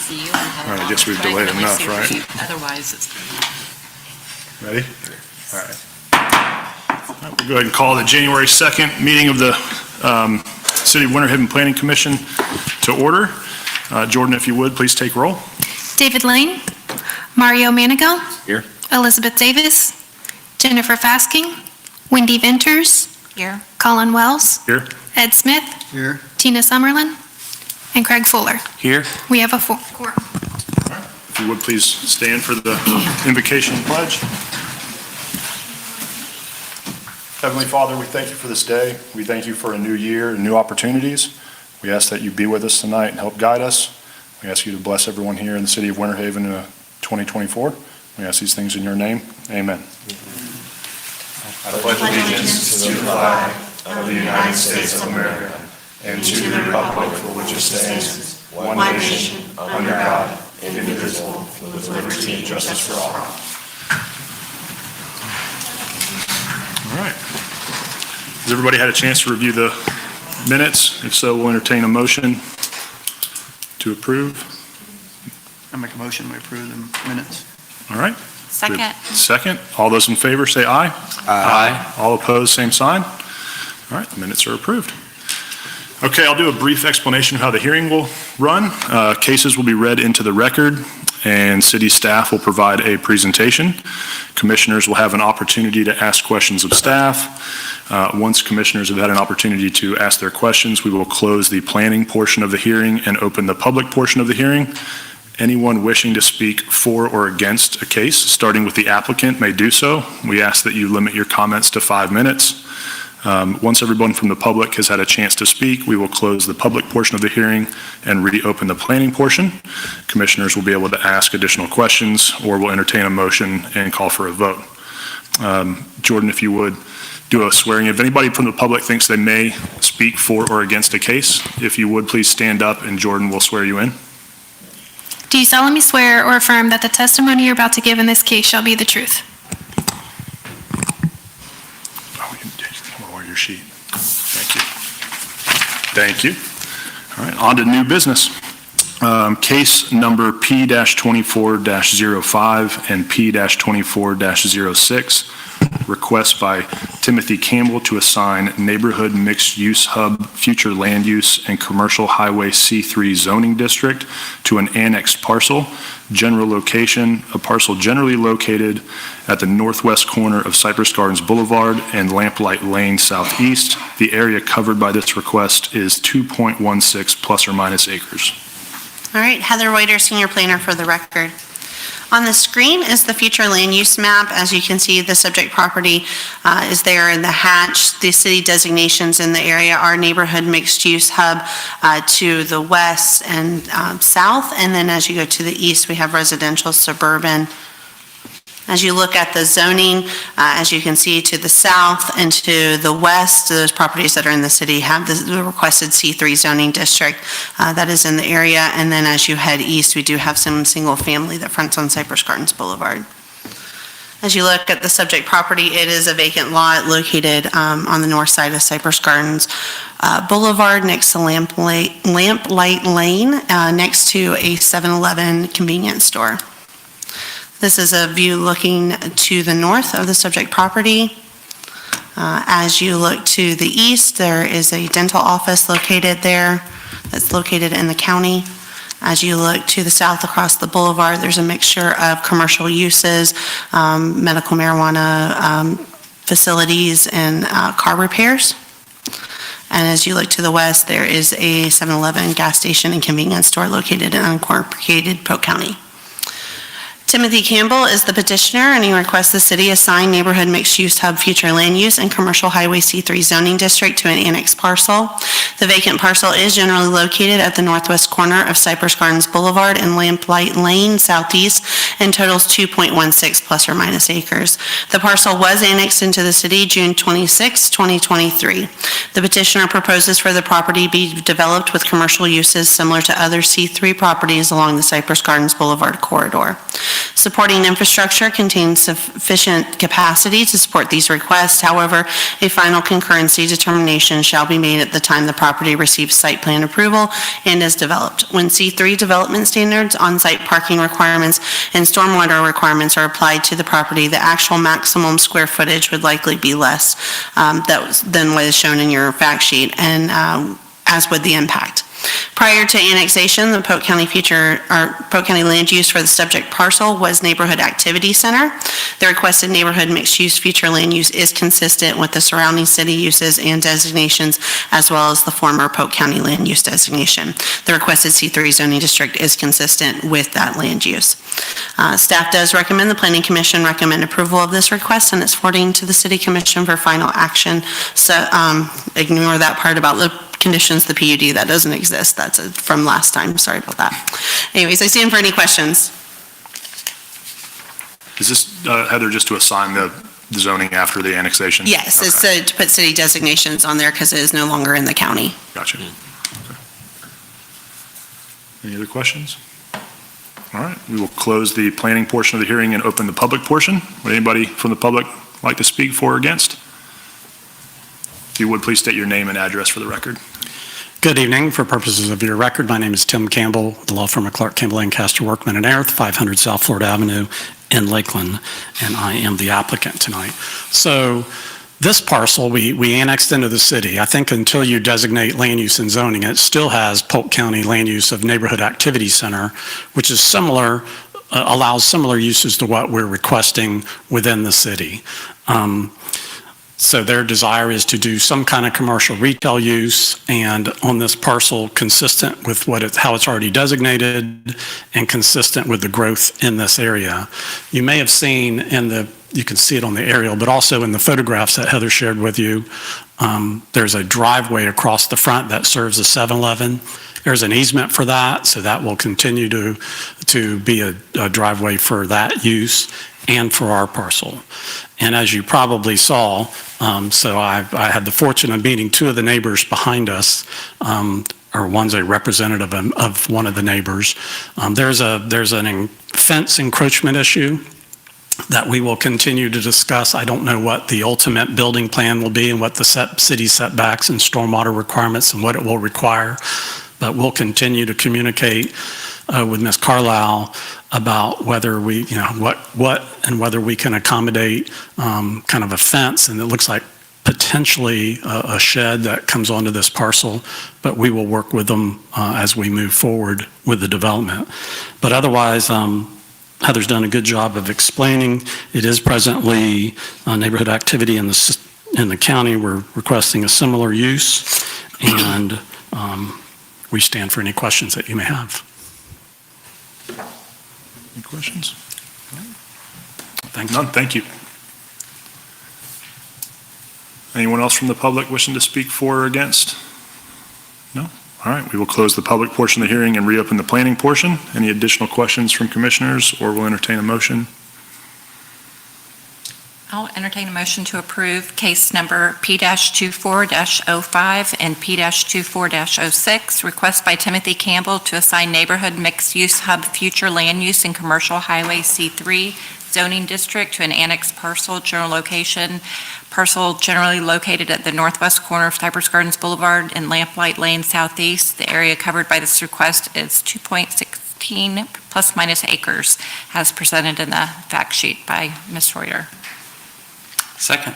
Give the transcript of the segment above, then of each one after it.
see you. And All right, I guess we've delayed enough, right? Otherwise, it's... Ready? All right. We'll go ahead and call the January 2nd meeting of the City of Winter Haven Planning Commission to order. Jordan, if you would, please take roll. David Lane, Mario Manigo. Here. Elizabeth Davis, Jennifer Fasking, Wendy Venters. Here. Colin Wells. Here. Ed Smith. Here. Tina Summerlin, and Craig Fuller. Here. We have a quorum. If you would, please stand for the invocation and pledge. Heavenly Father, we thank you for this day. We thank you for a new year and new opportunities. We ask that you be with us tonight and help guide us. We ask you to bless everyone here in the city of Winter Haven in 2024. We ask these things in your name. Amen. I pledge allegiance to the flag of the United States of America and to the republic for which it stands, one nation, under God, indivisible, with liberty and justice for all. All right. Has everybody had a chance to review the minutes? If so, we'll entertain a motion to approve. I make a motion, we approve the minutes. All right. Second. Second. All those in favor say aye. Aye. All opposed, same sign. All right, the minutes are approved. Okay, I'll do a brief explanation of how the hearing will run. Cases will be read into the record, and city staff will provide a presentation. Commissioners will have an opportunity to ask questions of staff. Once commissioners have had an opportunity to ask their questions, we will close the planning portion of the hearing and open the public portion of the hearing. Anyone wishing to speak for or against a case, starting with the applicant, may do so. We ask that you limit your comments to 5 minutes. Once everyone from the public has had a chance to speak, we will close the public portion of the hearing and reopen the planning portion. Commissioners will be able to ask additional questions, or will entertain a motion and call for a vote. Jordan, if you would, do a swearing. If anybody from the public thinks they may speak for or against a case, if you would, please stand up and Jordan will swear you in. Do you solemnly swear or affirm that the testimony you're about to give in this case shall be the truth? Your sheet. Thank you. Thank you. All right, on to new business. Case number P-24-05 and P-24-06. Request by Timothy Campbell to assign Neighborhood Mixed Use Hub Future Land Use and Commercial Highway C3 Zoning District to an annexed parcel. General location, a parcel generally located at the northwest corner of Cypress Gardens Boulevard and Lamplight Lane Southeast. The area covered by this request is 2.16 plus or minus acres. All right, Heather Reuter, Senior Planner for the record. On the screen is the future land use map. As you can see, the subject property is there in the hatch. The city designations in the area are neighborhood mixed use hub to the west and south. And then as you go to the east, we have residential suburban. As you look at the zoning, as you can see to the south and to the west, those properties that are in the city have the requested C3 zoning district that is in the area. And then as you head east, we do have some single family that fronts on Cypress Gardens Boulevard. As you look at the subject property, it is a vacant lot located on the north side of Cypress Gardens Boulevard next to Lamplight Lane, next to a 7-Eleven convenience store. This is a view looking to the north of the subject property. As you look to the east, there is a dental office located there that's located in the county. As you look to the south across the boulevard, there's a mixture of commercial uses, medical marijuana facilities, and car repairs. And as you look to the west, there is a 7-Eleven gas station and convenience store located in unincorporated Polk County. Timothy Campbell is the petitioner, and he requests the city assign Neighborhood Mixed Use Hub Future Land Use and Commercial Highway C3 Zoning District to an annexed parcel. The vacant parcel is generally located at the northwest corner of Cypress Gardens Boulevard and Lamplight Lane Southeast and totals 2.16 plus or minus acres. The parcel was annexed into the city June 26, 2023. The petitioner proposes for the property be developed with commercial uses similar to other C3 properties along the Cypress Gardens Boulevard corridor. Supporting infrastructure contains sufficient capacity to support these requests. However, a final concurrency determination shall be made at the time the property receives site plan approval and is developed. When C3 development standards, on-site parking requirements, and stormwater requirements are applied to the property, the actual maximum square footage would likely be less than what is shown in your fact sheet, and as would the impact. Prior to annexation, the Polk County land use for the subject parcel was Neighborhood Activity Center. The requested neighborhood mixed-use future land use is consistent with the surrounding city uses and designations, as well as the former Polk County land use designation. The requested C3 zoning district is consistent with that land use. Staff does recommend, the Planning Commission recommend approval of this request, and it's forwarding to the City Commission for final action. So ignore that part about the conditions, the PUD, that doesn't exist. That's from last time. Sorry about that. Anyways, I stand for any questions. Is this, Heather, just to assign the zoning after the annexation? Yes, it's to put city designations on there because it is no longer in the county. Gotcha. Okay. Any other questions? All right, we will close the planning portion of the hearing and open the public portion. Would anybody from the public like to speak for or against? If you would, please state your name and address for the record. Good evening. For purposes of your record, my name is Tim Campbell, the law firm of Clark Campbell Lancaster Workman and Airth, 500 South Florida Avenue in Lakeland, and I am the applicant tonight. So this parcel we annexed into the city. I think until you designate land use and zoning, it still has Polk County land use of Neighborhood Activity Center, which is similar, allows similar uses to what we're requesting within the city. So their desire is to do some kind of commercial retail use, and on this parcel, consistent with how it's already designated and consistent with the growth in this area. You may have seen you can see it on the aerial, but also in the photographs that Heather shared with you, there's a driveway across the front that serves a 7-Eleven. There's an easement for that, so that will continue to be a driveway for that use and for our parcel. And as you probably saw, so I had the fortune of meeting two of the neighbors behind us, or one's a representative of one of the neighbors. There's an fence encroachment issue that we will continue to discuss. I don't know what the ultimate building plan will be and what the city setbacks and stormwater requirements and what it will require, but we'll continue to communicate with Ms. Carlisle about whether we, what and whether we can accommodate kind of a fence, and it looks like potentially a shed that comes onto this parcel, but we will work with them as we move forward with the development. But otherwise, Heather's done a good job of explaining. It is presently a neighborhood activity in the county. We're requesting a similar use, and we stand for any questions that you may have. Any questions? Thank you. None, thank you. Anyone else from the public wishing to speak for or against? No? All right, we will close the public portion of the hearing and reopen the planning portion. Any additional questions from commissioners, or we'll entertain a motion? I'll entertain a motion to approve case number P-24-05 and P-24-06, request by Timothy Campbell to assign neighborhood mixed-use hub future land use in commercial highway C3 zoning district to an annexed parcel, general location, parcel generally located at the northwest corner of Cypress Gardens Boulevard and Lamplight Lane Southeast. The area covered by this request is 2.16 plus minus acres, as presented in the fact sheet by Ms. Reuter. Second.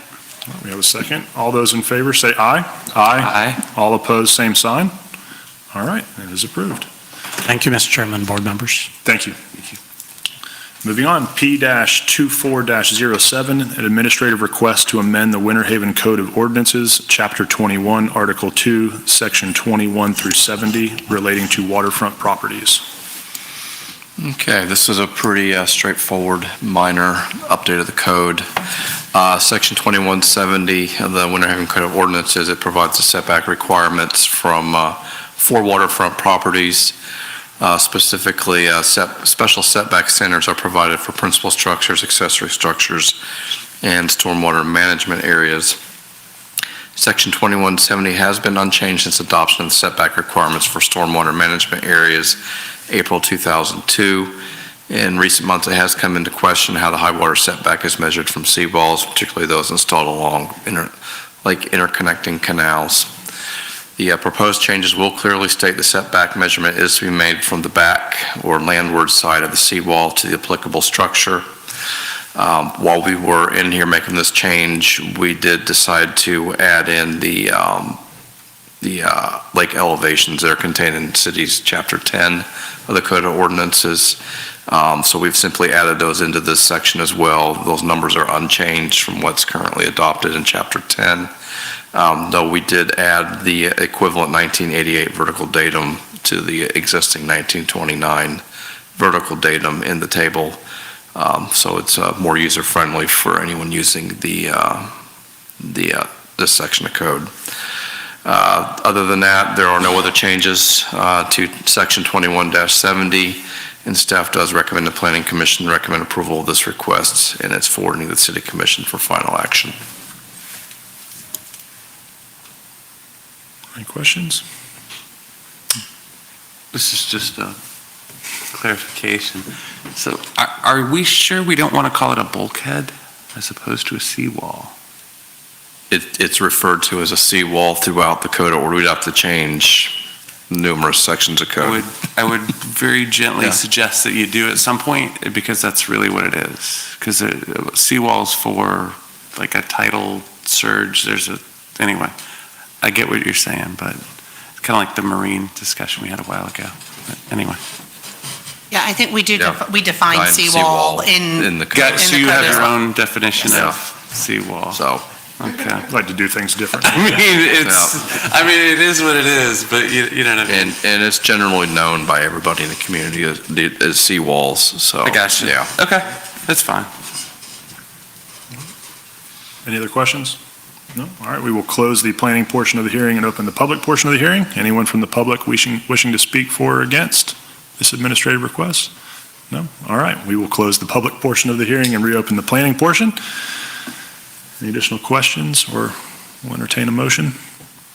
All right, we have a second. All those in favor say aye. Aye. All opposed, same sign. All right, it is approved. Thank you, Mr. Chairman, board members. Thank you. Moving on, P-24-07, an administrative request to amend the Winter Haven Code of Ordinances, Chapter 21, Article 2, Section 21 through 70, relating to waterfront properties. Okay, this is a pretty straightforward, minor update of the code. Section 2170 of the Winter Haven Code of Ordinances, it provides the setback requirements for waterfront properties. Specifically, special setback standards are provided for principal structures, accessory structures, and stormwater management areas. Section 2170 has been unchanged since adoption of the setback requirements for stormwater management areas, April 2002. In recent months, it has come into question how the high water setback is measured from seawalls, particularly those installed along interconnecting canals. The proposed changes will clearly state the setback measurement is to be made from the back or landward side of the seawall to the applicable structure. While we were in here making this change, we did decide to add in the lake elevations that are contained in city's chapter 10 of the Code of Ordinances. So we've simply added those into this section as well. Those numbers are unchanged from what's currently adopted in chapter 10. Though we did add the equivalent 1988 vertical datum to the existing 1929 vertical datum in the table. So it's more user-friendly for anyone using this section of code. Other than that, there are no other changes to section 21-70, and staff does recommend the Planning Commission recommend approval of this request, and it's forwarding to the City Commission for final action. Any questions? This is just a clarification. So are we sure we don't want to call it a bulkhead as opposed to a seawall? It's referred to as a seawall throughout the code, or we'd have to change numerous sections of code. I would very gently Yeah. suggest that you do at some point, because that's really what it is. Because seawalls for like a tidal surge, anyway, I get what you're saying, but it's kind of like the marine discussion we had a while ago. But anyway. Yeah, I think we do, Yeah. we define Define seawall in, the code. So you have your own definition Yeah. of seawall. So, Okay. I'd like to do things different. I mean, it is what it is, but you know what I mean? and it's generally known by everybody in the community as seawalls, so. I got you. Yeah. Okay, that's fine. Any other questions? No? All right, we will close the planning portion of the hearing and open the public portion of the hearing. Anyone from the public wishing to speak for or against this administrative request? No? All right, we will close the public portion of the hearing and reopen the planning portion. Any additional questions, or we'll entertain a motion?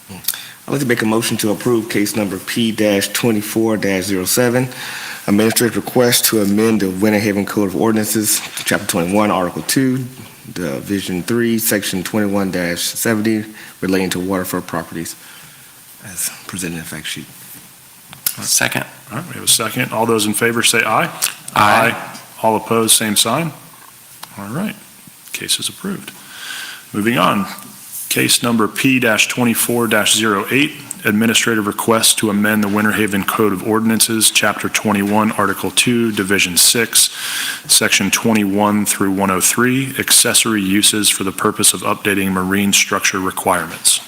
I'd like to make a motion to approve case number P-24-07, administrative request to amend the Winter Haven Code of Ordinances, Chapter 21, Article 2, Division 3, Section 21-70, relating to waterfront properties, as presented in the fact sheet. Second. All right, we have a second. All those in favor say aye. Aye. All opposed, same sign. All right, case is approved. Moving on, case number P-24-08, administrative request to amend the Winter Haven Code of Ordinances, Chapter 21, Article 2, Division 6, Section 21 through 103, accessory uses for the purpose of updating marine structure requirements.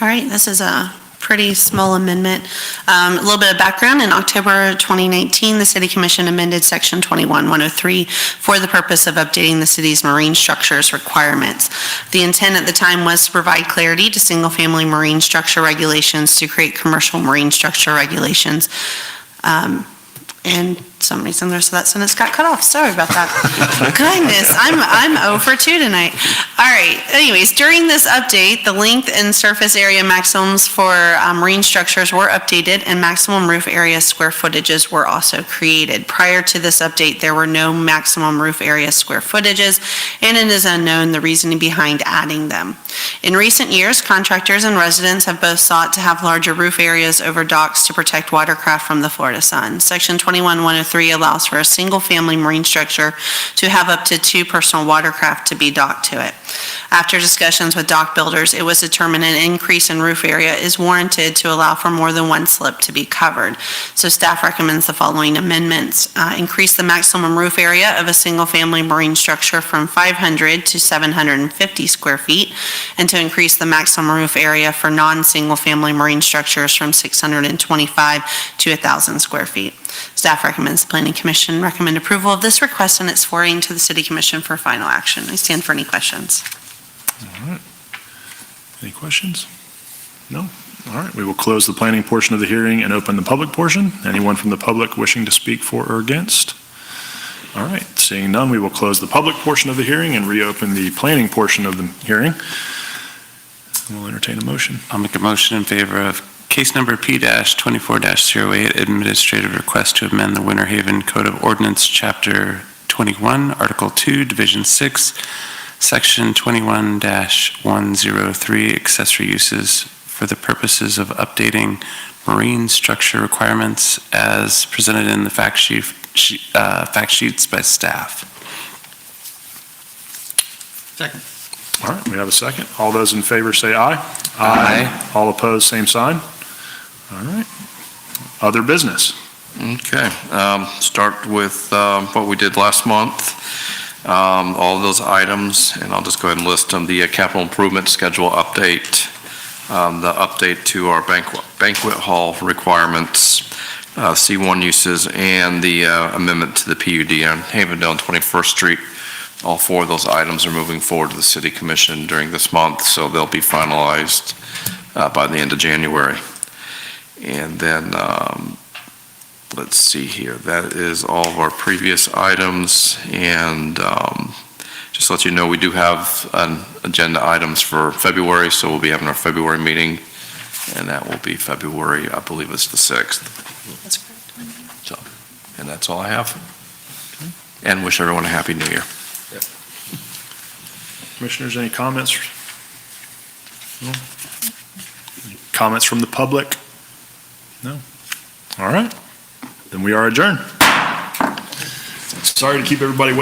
all right, this is a pretty small amendment. A little bit of background. In October 2019, the City Commission amended Section 21-103 for the purpose of updating the city's marine structures requirements. The intent at the time was to provide clarity to single-family marine structure regulations to create commercial marine structure regulations. And some reason that sentence got cut off. Sorry about that. Goodness, I'm 0 for 2 tonight. All right, anyways, during this update, the length and surface area maximums for marine structures were updated, and maximum roof area square footages were also created. Prior to this update, there were no maximum roof area square footages, and it is unknown the reasoning behind adding them. In recent years, contractors and residents have both sought to have larger roof areas over docks to protect watercraft from the Florida sun. Section 21-103 allows for a single-family marine structure to have up to 2 personal watercraft to be docked to it. After discussions with dock builders, it was determined an increase in roof area is warranted to allow for more than one slip to be covered. So staff recommends the following amendments. Increase the maximum roof area of a single-family marine structure from 500 to 750 square feet, and to increase the maximum roof area for non-single-family marine structures from 625 to 1,000 square feet. Staff recommends the Planning Commission recommend approval of this request, and it's forwarding to the City Commission for final action. I stand for any questions. All right. Any questions? No? All right, we will close the planning portion of the hearing and open the public portion. Anyone from the public wishing to speak for or against? All right, seeing none, we will close the public portion of the hearing and reopen the planning portion of the hearing. We'll entertain a motion. I'll make a motion in favor of Case number P-24-08, administrative request to amend the Winter Haven Code of Ordinance, Chapter 21, Article 2, Division 6, Section 21-103, accessory uses for the purposes of updating marine structure requirements as presented in the fact sheets by staff. Second. All right, we have a second. All those in favor say aye. Aye. All opposed, same sign. All right. Other business. Okay, start with what we did last month. All of those items, and I'll just go ahead and list them. The capital improvement schedule update, the update to our banquet hall requirements, C1 uses, and the amendment to the PUD on Havendale and 21st Street. All four of those items are moving forward to the City Commission during this month, so they'll be finalized by the end of January. And then, let's see here, that is all of our previous items, and just to let you know, we do have an agenda items for February, so we'll be having our February meeting, and that will be February, I believe it's the 6th. That's correct. So, and that's all I have. And wish everyone a Happy New Year. Commissioners, any comments? No? Comments from the public? No? All right. Then we are adjourned. Sorry to keep everybody waiting.